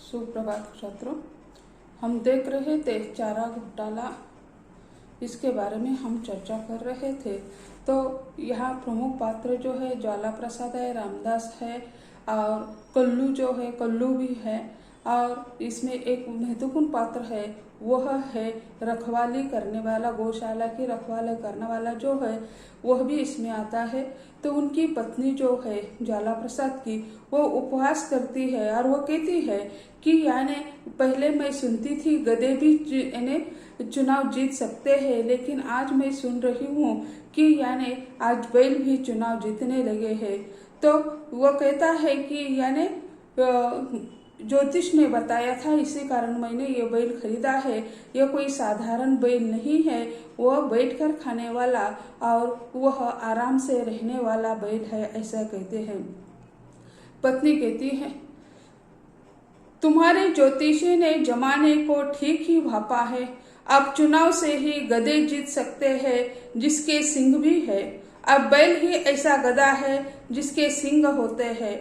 सुप्रभात छात्रों। हम देख रहे थे चारा घोटाला, इसके बारे में हम चर्चा कर रहे थे। तो यहाँ प्रमुख पात्र जो है ज्वाला प्रसाद है, रामदास है और कल्लू जो है कल्लू भी है। और इसमें एक महत्वपूर्ण पात्र है, वह है रखवाली करने वाला, गौशाला की रखवाली करने वाला जो है वह भी इसमें आता है। तो उनकी पत्नी जो है ज्वाला प्रसाद की, वो उपवास करती है और वो कहती है कि यानी पहले मैं सुनती थी गधे भी चुनाव जीत सकते हैं, लेकिन आज मैं सुन रही हूँ कि यानी आज बैल भी चुनाव जीतने लगे हैं। तो वो कहता है कि यानी ज्योतिष ने बताया था, इसी कारण मैंने ये बैल खरीदा है। यह कोई साधारण बैल नहीं है, वह बैठकर खाने वाला और वह आराम से रहने वाला बैल है, ऐसा कहते हैं। पत्नी कहती है, तुम्हारे ज्योतिषी ने जमाने को ठीक ही भापा है। अब चुनाव से ही गधे जीत सकते हैं जिसके सिंग भी है। अब बैल ही ऐसा गधा है जिसके सिंग होते हैं।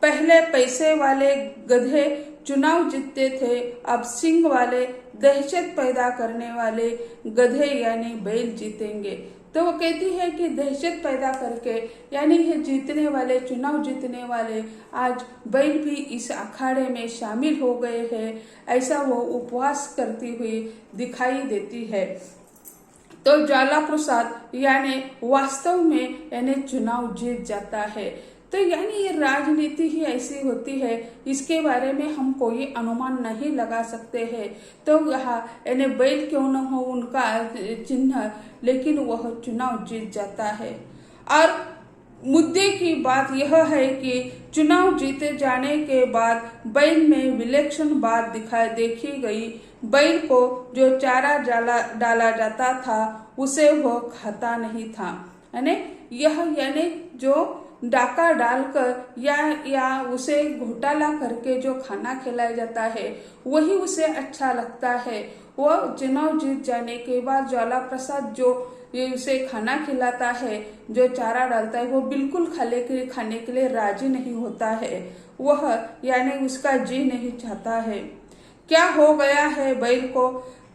पहले पैसे वाले गधे चुनाव जीतते थे, अब सिंग वाले दहशत पैदा करने वाले गधे यानी बैल जीतेंगे। तो वो कहती है कि दहशत पैदा करके यानी ये जीतने वाले, चुनाव जीतने वाले आज बैल भी इस अखाड़े में शामिल हो गए हैं, ऐसा वो उपवास करती हुई दिखाई देती है। तो ज्वाला प्रसाद यानी वास्तव में यानी चुनाव जीत जाता है। तो यानी ये राजनीति ही ऐसी होती है, इसके बारे में हम कोई अनुमान नहीं लगा सकते हैं। तो यहाँ यानी बैल क्यों न हो उनका चिन्ह, लेकिन वह चुनाव जीत जाता है। और मुद्दे की बात यह है कि चुनाव जीते जाने के बाद बैल में विलक्षण बात देखी गई। बैल को जो चारा डाला जाता था उसे वह खाता नहीं था। यानी जो डाका डालकर या उसे घोटाला करके जो खाना खिलाया जाता है वही उसे अच्छा लगता है। वो चुनाव जीत जाने के बाद ज्वाला प्रसाद जो उसे खाना खिलाता है, जो चारा डालता है, वो बिल्कुल खाने के लिए राजी नहीं होता है। वह यानी उसका जी नहीं चाहता है। क्या हो गया है बैल को?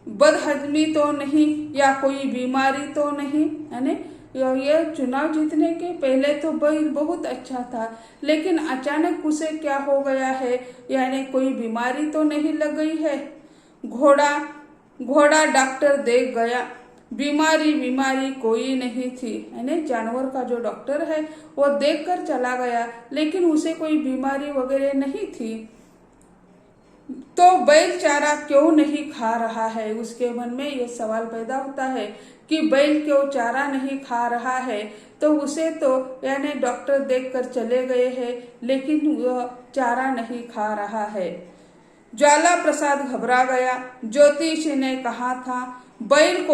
बदहजमी तो नहीं या कोई बीमारी तो नहीं? यानी यह चुनाव जीतने के पहले तो बैल बहुत अच्छा था, लेकिन अचानक उसे क्या हो गया है? यानी कोई बीमारी तो नहीं लग गई है? घोड़ा डॉक्टर देख गया, बीमारी कोई नहीं थी। यानी जानवर का जो डॉक्टर है वो देखकर चला गया, लेकिन उसे कोई बीमारी वगैरह नहीं थी। तो बैल चारा क्यों नहीं खा रहा है? उसके मन में ये सवाल पैदा होता है कि बैल क्यों चारा नहीं खा रहा है। तो उसे तो यानी डॉक्टर देखकर चले गए हैं, लेकिन वह चारा नहीं खा रहा है। ज्वाला प्रसाद घबरा गया। ज्योतिष ने कहा था बैल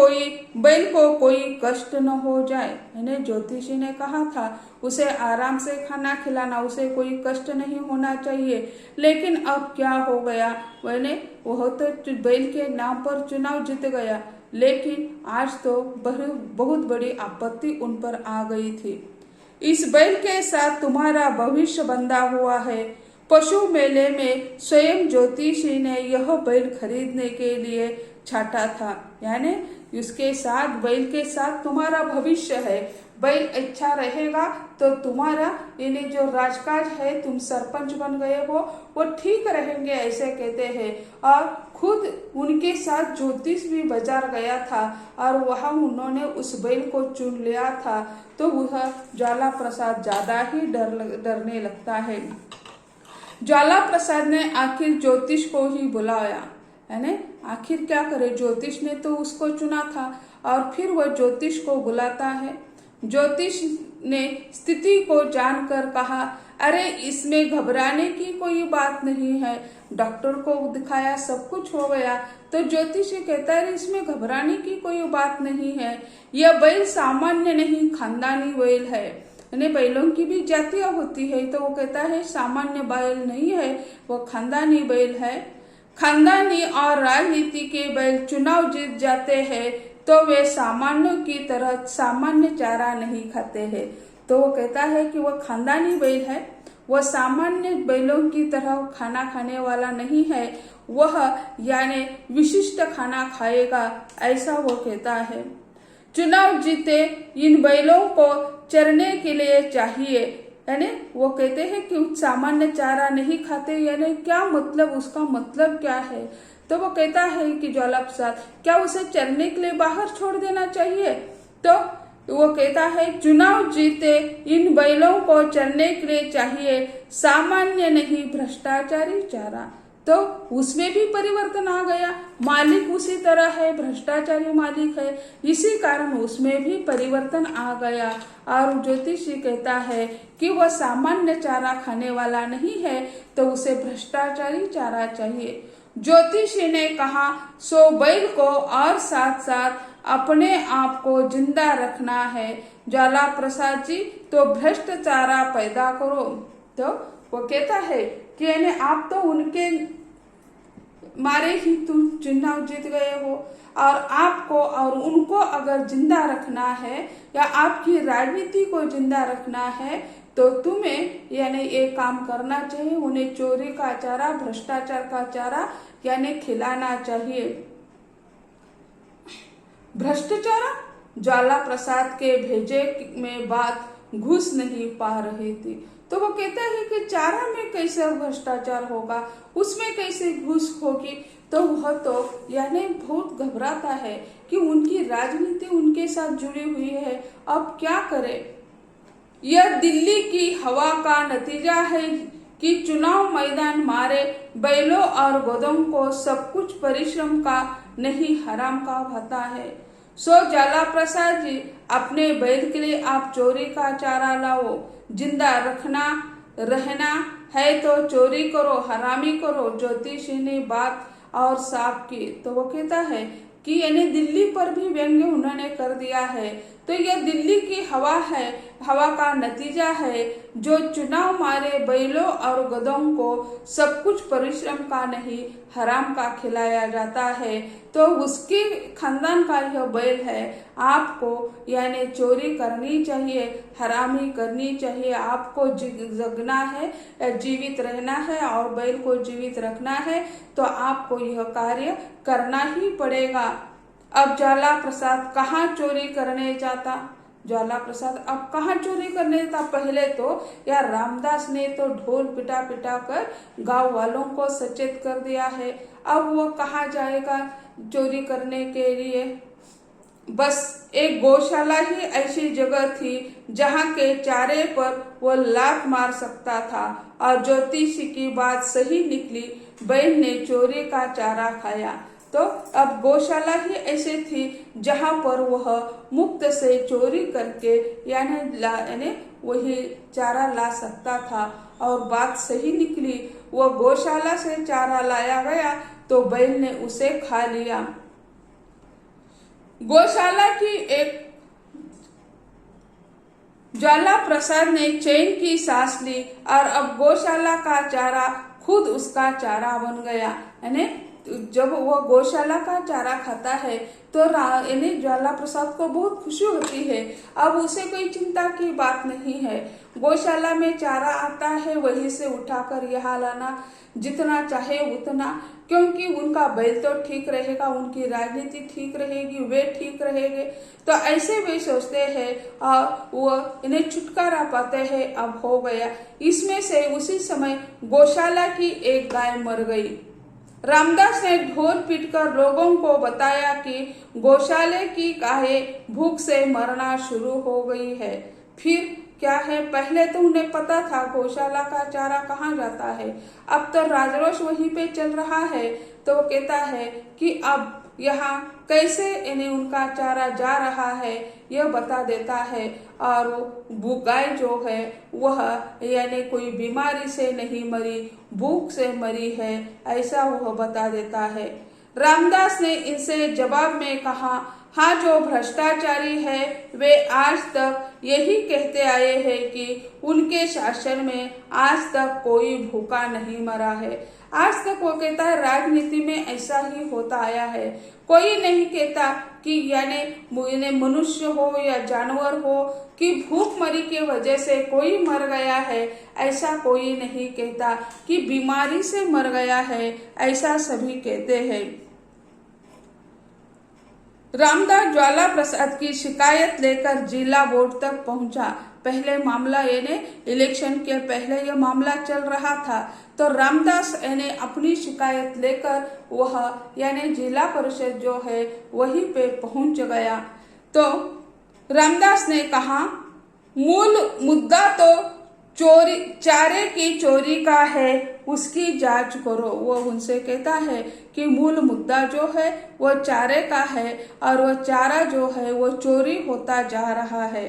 को कोई कष्ट न हो जाए। यानी ज्योतिषी ने कहा था उसे आराम से खाना खिलाना, उसे कोई कष्ट नहीं होना चाहिए। लेकिन अब क्या हो गया? वह तो बैल के नाम पर चुनाव जीत गया, लेकिन आज तो बहुत बड़ी आपत्ति उन पर आ गई थी। इस बैल के साथ तुम्हारा भविष्य बंधा हुआ है। पशु मेले में स्वयं ज्योतिषी ने यह बैल खरीदने के लिए छाटा था। यानी उसके साथ, बैल के साथ तुम्हारा भविष्य है। बैल अच्छा रहेगा तो तुम्हारा यानी जो राजकाज है, तुम सरपंच बन गए हो, वो ठीक रहेंगे, ऐसे कहते हैं। और खुद उनके साथ ज्योतिष भी बाजार गया था और वहां उन्होंने उस बैल को चुन लिया था। तो वह ज्वाला प्रसाद ज्यादा ही डरने लगता है। ज्वाला प्रसाद ने आखिर ज्योतिष को ही बुलाया। यानी आखिर क्या करे, ज्योतिष ने तो उसको चुना था और फिर वह ज्योतिष को बुलाता है। ज्योतिष ने स्थिति को जानकर कहा, अरे इसमें घबराने की कोई बात नहीं है। डॉक्टर को दिखाया, सब कुछ हो गया। तो ज्योतिष कहता है इसमें घबराने की कोई बात नहीं है। यह बैल सामान्य नहीं, खानदानी बैल है। यानी बैलों की भी जातियां होती है, तो वो कहता है सामान्य बैल नहीं है, वो खानदानी बैल है। खानदानी और राजनीति के बैल चुनाव जीत जाते हैं तो वे सामान्यों की तरह सामान्य चारा नहीं खाते हैं। तो वो कहता है कि वह खानदानी बैल है, वह सामान्य बैलों की तरह खाना खाने वाला नहीं है, वह यानी विशिष्ट खाना खाएगा, ऐसा वो कहता है। चुनाव जीते इन बैलों को चरने के लिए चाहिए, यानी वो कहते हैं कि सामान्य चारा नहीं खाते, यानी क्या मतलब, उसका मतलब क्या है। तो वो कहता है कि ज्वाला प्रसाद, क्या उसे चरने के लिए बाहर छोड़ देना चाहिए। तो वो कहता है चुनाव जीते इन बैलों को चरने के लिए चाहिए सामान्य नहीं भ्रष्टाचारी चारा। तो उसमें भी परिवर्तन आ गया, मालिक उसी तरह है, भ्रष्टाचारी मालिक है, इसी कारण उसमें भी परिवर्तन आ गया। और ज्योतिषी कहता है कि वह सामान्य चारा खाने वाला नहीं है, तो उसे भ्रष्टाचारी चारा चाहिए। ज्योतिषी ने कहा, सो बैल को और साथ साथ अपने आप को जिंदा रखना है। ज्वाला प्रसाद जी, तो भ्रष्ट चारा पैदा करो। तो वो कहता है कि यानी आप तो उनके मारे ही तुम चुनाव जीत गए हो, और आपको और उनको अगर जिंदा रखना है या आपकी राजनीति को जिंदा रखना है, तो तुम्हें यानी एक काम करना चाहिए, उन्हें चोरी का चारा, भ्रष्टाचार का चारा यानी खिलाना चाहिए। भ्रष्टाचार ज्वाला प्रसाद के भेजे में बात घुस नहीं पा रही थी। तो वो कहता है कि चारा में कैसे भ्रष्टाचार होगा, उसमें कैसे घुस होगी। तो वह तो यानी बहुत घबराता है कि उनकी राजनीति उनके साथ जुड़ी हुई है, अब क्या करे। यह दिल्ली की हवा का नतीजा है कि चुनाव मैदान मारे बैलों और गधों को सब कुछ परिश्रम का नहीं हराम का भाता है। सो ज्वाला प्रसाद जी, अपने बैल के लिए आप चोरी का चारा लाओ, जिंदा रहना है तो चोरी करो, हरामी करो। ज्योतिषी ने बात और साफ की। तो वो कहता है कि यानी दिल्ली पर भी व्यंग्य उन्होंने कर दिया है। तो यह दिल्ली की हवा है, हवा का नतीजा है, जो चुनाव मारे बैलों और गधों को सब कुछ परिश्रम का नहीं हराम का खिलाया जाता है। तो उसके खानदान का यह बैल है। आपको यानी चोरी करनी चाहिए, हरामी करनी चाहिए, आपको जगना है, जीवित रहना है और बैल को जीवित रखना है, तो आपको यह कार्य करना ही पड़ेगा। अब ज्वाला प्रसाद कहाँ चोरी करने जाता। ज्वाला प्रसाद अब कहाँ चोरी करने जाता। पहले तो यार रामदास ने तो ढोल पिटा पिटा कर गांव वालों को सचेत कर दिया है, अब वो कहाँ जाएगा चोरी करने के लिए। बस एक गौशाला ही ऐसी जगह थी जहाँ के चारे पर वो लात मार सकता था, और ज्योतिषी की बात सही निकली, बैल ने चोरी का चारा खाया। तो अब गौशाला ही ऐसे थी जहां पर वह मुक्त से चोरी करके यानी वही चारा ला सकता था, और बात सही निकली, वह गौशाला से चारा लाया गया तो बैल ने उसे खा लिया। गौशाला की एक ज्वाला प्रसाद ने चैन की सांस ली, और अब गौशाला का चारा खुद उसका चारा बन गया। यानी जब वह गौशाला का चारा खाता है तो ज्वाला प्रसाद को बहुत खुशी होती है। अब उसे कोई चिंता की बात नहीं है, गौशाला में चारा आता है, वहीं से उठाकर यहाँ लाना, जितना चाहे उतना, क्योंकि उनका बैल तो ठीक रहेगा, उनकी राजनीति ठीक रहेगी, वे ठीक रहेंगे। तो ऐसे वे सोचते हैं और वो इन्हें छुटकारा पाते हैं। अब हो गया। इसमें से उसी समय गौशाला की एक गाय मर गई। रामदास ने ढोल पीटकर लोगों को बताया कि गौशाले की गायें भूख से मरना शुरू हो गई है। फिर क्या है, पहले तो उन्हें पता था गौशाला का चारा कहाँ जाता है, अब तो राजरोष वहीं पे चल रहा है। तो वो कहता है कि अब यहाँ कैसे इन्हें उनका चारा जा रहा है यह बता देता है, और वो गाय जो है वह यानी कोई बीमारी से नहीं मरी, भूख से मरी है, ऐसा वह बता देता है। रामदास ने इनसे जवाब में कहा, हाँ, जो भ्रष्टाचारी है वे आज तक यही कहते आए हैं कि उनके शासन में आज तक कोई भूखा नहीं मरा है। आज तक वो कहता है राजनीति में ऐसा ही होता आया है। कोई नहीं कहता कि यानी मनुष्य हो या जानवर हो कि भूखमरी की वजह से कोई मर गया है, ऐसा कोई नहीं कहता। कि बीमारी से मर गया है, ऐसा सभी कहते हैं। रामदास ज्वाला प्रसाद की शिकायत लेकर जिला बोर्ड तक पहुंचा। पहले मामला इलेक्शन के पहले यह मामला चल रहा था, तो रामदास अपनी शिकायत लेकर वह जिला परिषद जो है वहीं पे पहुंच गया। तो रामदास ने कहा, मूल मुद्दा तो चारे की चोरी का है, उसकी जांच करो। वो उनसे कहता है कि मूल मुद्दा जो है वो चारे का है और वो चारा जो है वो चोरी होता जा रहा है।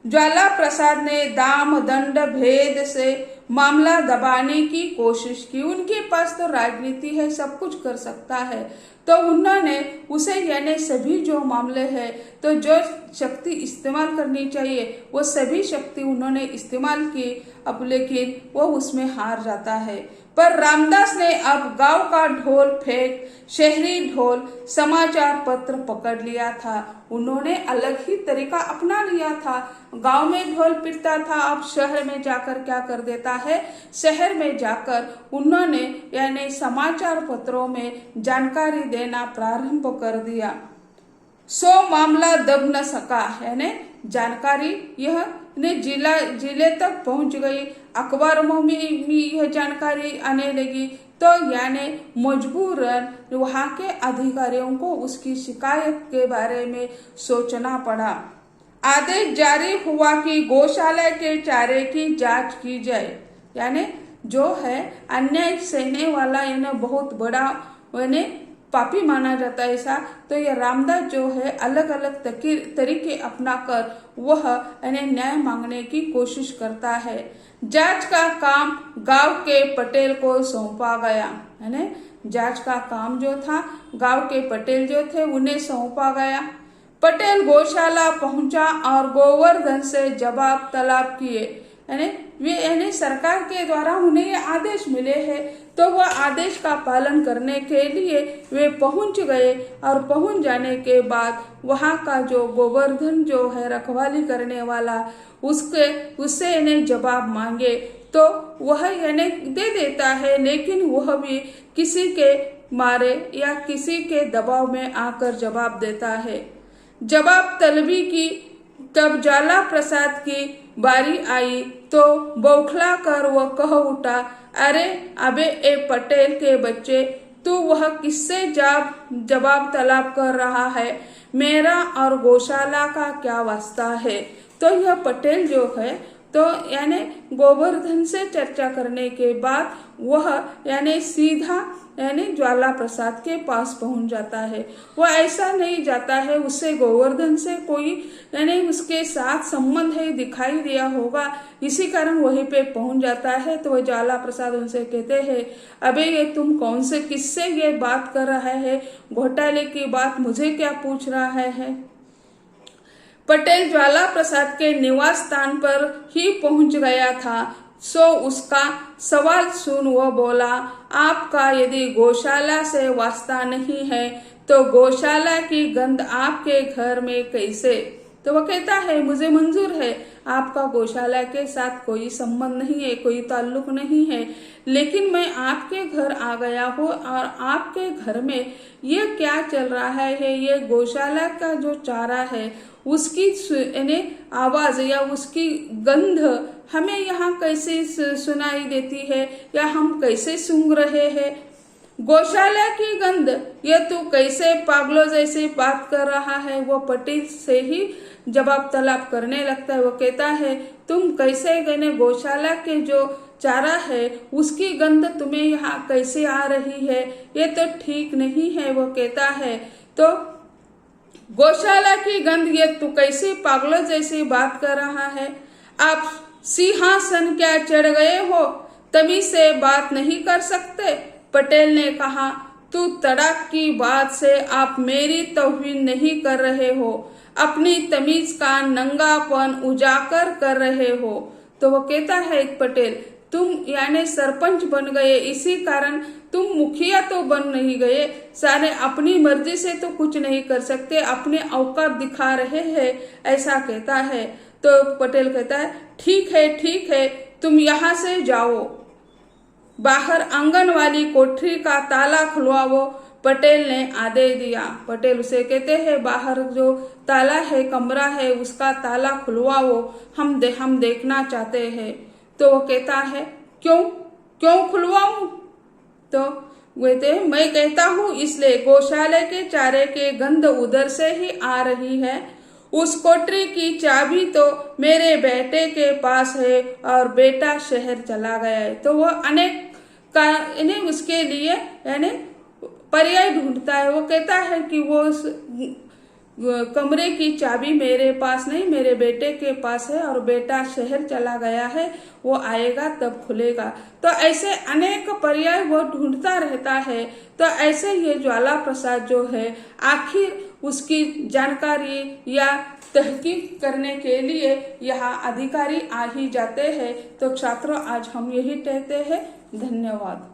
ज्वाला प्रसाद ने दाम दंड भेद से मामला दबाने की कोशिश की। उनके पास तो राजनीति है, सब कुछ कर सकता है, तो उन्होंने उसे सभी जो मामले हैं तो जो शक्ति इस्तेमाल करनी चाहिए वो सभी शक्ति उन्होंने इस्तेमाल की, अब लेकिन वो उसमें हार जाता है। पर रामदास ने अब गांव का ढोल फेंक शहरी ढोल समाचार पत्र पकड़ लिया था। उन्होंने अलग ही तरीका अपना लिया था। गांव में ढोल पिटता था, अब शहर में जाकर क्या कर देता है, शहर में जाकर उन्होंने समाचार पत्रों में जानकारी देना प्रारंभ कर दिया। सो मामला दब न सका, जानकारी यह जिले तक पहुंच गई। अखबारों में यह जानकारी आने लगी, तो मजबूरन वहां के अधिकारियों को उसकी शिकायत के बारे में सोचना पड़ा। आदेश जारी हुआ कि गौशाला के चारे की जांच की जाए। जो है अन्याय सहने वाला बहुत बड़ा पापी माना जाता है ऐसा, तो ये रामदास जो है अलग अलग तरीके अपनाकर वह न्याय मांगने की कोशिश करता है। जांच का काम गांव के पटेल को सौंपा गया। जांच का काम जो था गांव के पटेल जो थे उन्हें सौंपा गया। पटेल गौशाला पहुंचा और गोवर्धन से जवाब तलब किए। वे सरकार के द्वारा उन्हें ये आदेश मिले हैं, तो वह आदेश का पालन करने के लिए वे पहुंच गए। और पहुंच जाने के बाद वहां का जो गोवर्धन जो है रखवाली करने वाला, उससे जवाब मांगे तो वह दे देता है, लेकिन वह भी किसी के मारे या किसी के दबाव में आकर जवाब देता है। जवाब तलबी की तब ज्वाला प्रसाद की बारी आई तो बौखला कर वह कह उठा, अरे अबे ए पटेल के बच्चे, तू वह किससे जवाब तलब कर रहा है? मेरा और गौशाला का क्या वास्ता है? तो यह पटेल जो है तो गोवर्धन से चर्चा करने के बाद वह सीधा ज्वाला प्रसाद के पास पहुंच जाता है। वह ऐसा नहीं जाता है उससे गोवर्धन से कोई उसके साथ संबंध है दिखाई दिया होगा, इसी कारण वहीं पे पहुंच जाता है। तो वह ज्वाला प्रसाद उनसे कहते हैं, अबे ये तुम कौन से किससे ये बात कर रहा है? घोटाले की बात मुझे क्या पूछ रहा है? पटेल ज्वाला प्रसाद के निवास स्थान पर ही पहुंच गया था। सो उसका सवाल सुन वह बोला, आपका यदि गौशाला से वास्ता नहीं है तो गौशाला की गंध आपके घर में कैसे? तो वह कहता है, मुझे मंजूर है, आपका गौशाला के साथ कोई संबंध नहीं है, कोई ताल्लुक नहीं है, लेकिन मैं आपके घर आ गया हूँ और आपके घर में ये क्या चल रहा है? ये गौशाला का जो चारा है उसकी आवाज या उसकी गंध हमें यहाँ कैसे सुनाई देती है या हम कैसे सूंघ रहे हैं? गौशाला की गंध, ये तू कैसे पागलों जैसे बात कर रहा है? वो पटेल से ही जवाब तलब करने लगता है। वो कहता है, तुम कैसे गौशाला के जो चारा है उसकी गंध तुम्हें यहाँ कैसे आ रही है? ये तो ठीक नहीं है। वो कहता है, तो गौशाला की गंध, ये तू कैसे पागलों जैसी बात कर रहा है? आप सिंहासन क्या चढ़ गए हो? तमीज से बात नहीं कर सकते? पटेल ने कहा, तू तड़ाक की बात से आप मेरी तौहीन नहीं कर रहे हो, अपनी तमीज का नंगापन उजागर कर रहे हो। तो वो कहता है पटेल, तुम यानी सरपंच बन गए, इसी कारण तुम मुखिया तो बन नहीं गए, सारे अपनी मर्जी से तो कुछ नहीं कर सकते, अपने औकात दिखा रहे हैं, ऐसा कहता है। तो पटेल कहता है ठीक है तुम यहाँ से जाओ, बाहर आंगन वाली कोठरी का ताला खुलवाओ। पटेल ने आदेश दिया। पटेल उसे कहते हैं बाहर जो ताला है, कमरा है, उसका ताला खुलवाओ, हम देखना चाहते हैं। तो वो कहता है क्यों खुलवाऊं? तो कहते हैं मैं कहता हूँ इसलिए, गौशाले के चारे के गंध उधर से ही आ रही है, उस कोठरी की चाबी तो मेरे बेटे के पास है और बेटा शहर चला गया है। तो वो अनेक का उसके लिए यानी पर्याय ढूंढता है। वो कहता है कि वो कमरे की चाबी मेरे पास नहीं, मेरे बेटे के पास है और बेटा शहर चला गया है, वो आएगा तब खुलेगा। तो ऐसे अनेक पर्याय वो ढूंढता रहता है। तो ऐसे ये ज्वाला प्रसाद जो है आखिर उसकी जानकारी या तहकीक करने के लिए यहाँ अधिकारी आ ही जाते हैं। तो छात्रों आज हम यही कहते हैं, धन्यवाद।